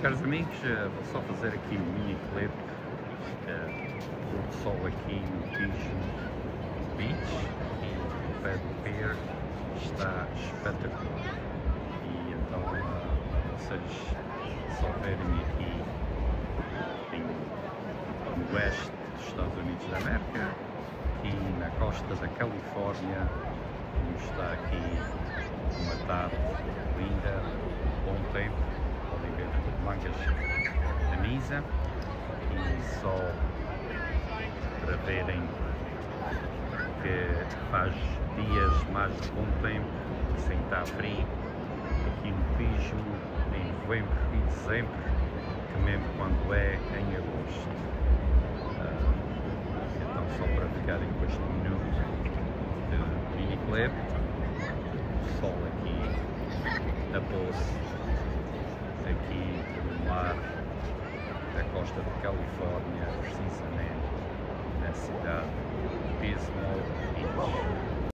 Caros amigos, vou só fazer aqui um mini clipe do sol aqui no Tijo Beach e o pé do pier está espetacular. E então vocês só verem aqui no oeste dos Estados Unidos da América, aqui na costa da Califórnia, como está aqui uma tarde linda, bom tempo, podem ver mangas de camisa e só para verem que faz dias mais de bom tempo, sem estar frio, aqui no Tijo, em novembro e dezembro, que mesmo quando é em agosto. Então só para ficarem com este minuto de mini clip, o sol aqui a pôr-se aqui no mar da costa da Califórnia, precisamente na cidade de Pismo Beach.